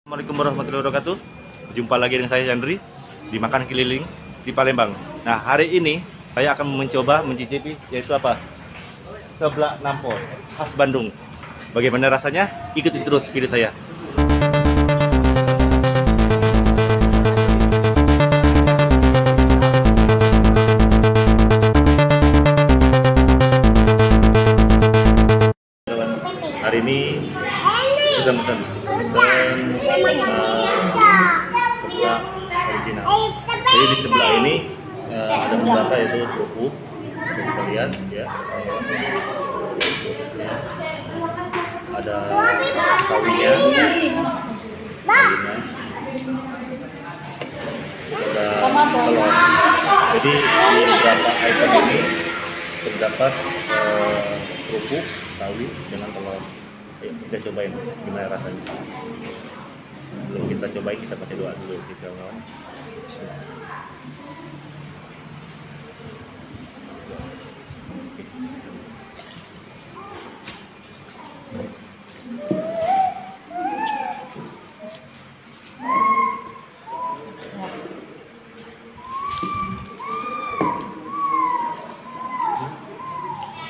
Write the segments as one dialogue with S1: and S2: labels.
S1: Assalamualaikum warahmatullahi wabarakatuh. Jumpa lagi dengan saya Yandri di Makan Keliling di Palembang. Nah, hari ini saya akan mencoba mencicipi yaitu apa? Seblak nampol khas Bandung. Bagaimana rasanya? Ikuti terus video saya. Hari ini kita pesan seblak original. Jadi di sebelah ini ada beberapa yaitu kerupuk, bisa kita lihat ya. Ada sawinya, ada telur. Jadi di beberapa item ini terdapat kerupuk, sawi dengan telur. Ayo kita cobain gimana rasanya. Sebelum kita cobain, kita pakai doa dulu kita kawan.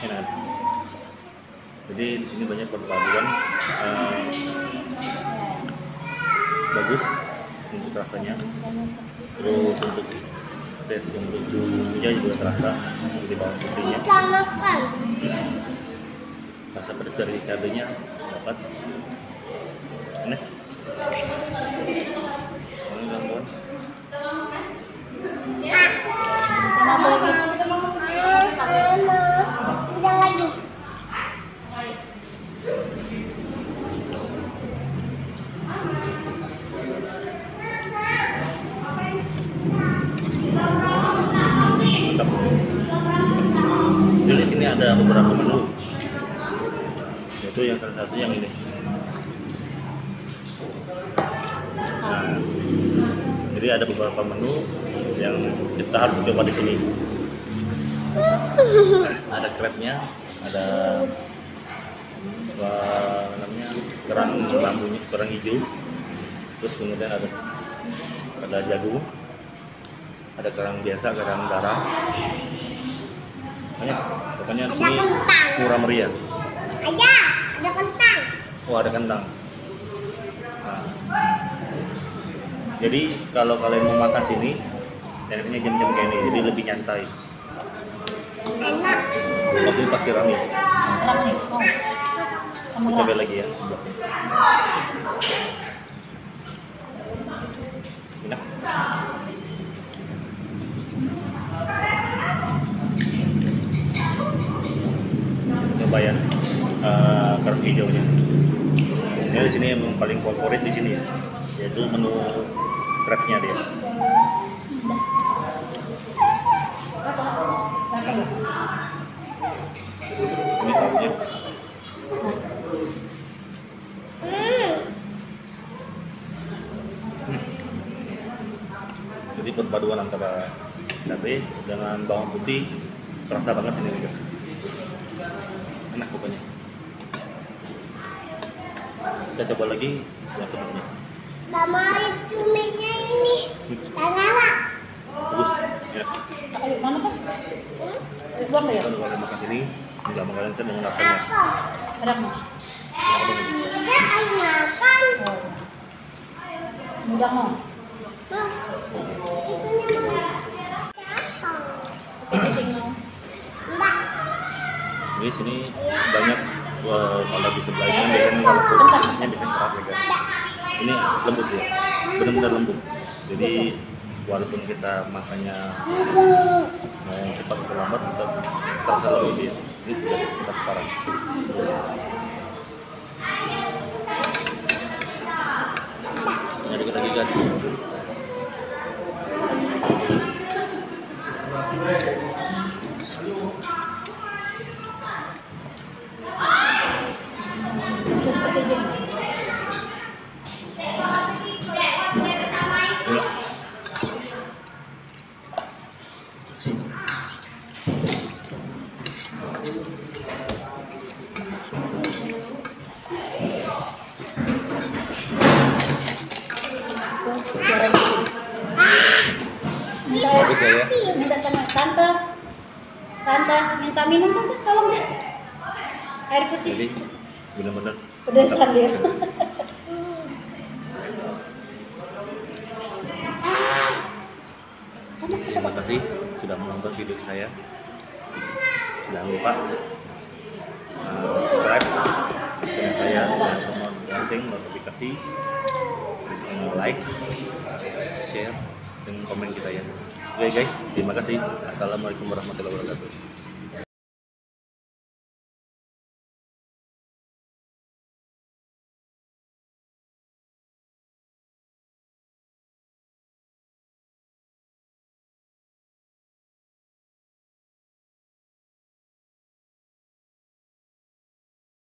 S1: Enak. Jadi di sini banyak perpaduan bagus untuk rasanya. Terus untuk tes untuk bumbunya juga terasa di bawang putihnya. Rasa pedas dari cabenya dapat. Aneh. Jadi di sini ada beberapa menu, yaitu yang salah satu yang ini. Nah, jadi ada beberapa menu yang kita harus coba di sini. Ada crabnya, ada apa namanya kerang bambunya, kerang hijau. Terus kemudian ada jagung, ada kerang biasa, kerang darah. Banyak, pokoknya di sini murah meriah.
S2: Ada kentang.
S1: Oh, ada kentang. Nah, jadi kalau kalian mau makan sini, enaknya jam-jam kayak ini, jadi lebih nyantai.
S2: Enak.
S1: Maksudnya pasti rame.
S2: Oh.
S1: Coba lagi ya. Enak. Coba ya, kerang hijaunya. Ini di sini yang paling favorit di sini, yaitu menu crabnya dia. Ini sausnya. Jadi perpaduan antara cabai dengan bawang putih terasa banget ini guys. Enak pokoknya. Kita coba lagi yang sebelumnya.
S2: Gak mau cuminya ini. Lala.
S1: Bagus. Ya.
S2: Mana Pak? Buang ya?
S1: Kalau kalian makan ini nggak bakalan senang dengan rasanya.
S2: Enak.
S1: Enak banget.
S2: Enggak ayo makan.
S3: Mudah mau.
S1: Di sini banyak kalau di sebelah ini biasanya kalau kulitnya biasanya keras ya guys. Ini lembut ya, benar-benar lembut. Jadi walaupun kita makannya mau cepat atau lambat tetap terasa lebih ya. Ini tidak tetap parah. Ini dikit lagi guys. bagus ya.
S2: Minta sama tante. Tante minta minum tante, tolong ya. Air putih.
S1: Jadi benar-benar
S2: Pedesan dia.
S1: Terima kasih sudah menonton video saya. Jangan lupa subscribe channel saya dan lonceng notifikasi, like, share, dan komen kita ya. Oke guys, terima kasih. Assalamualaikum warahmatullahi wabarakatuh.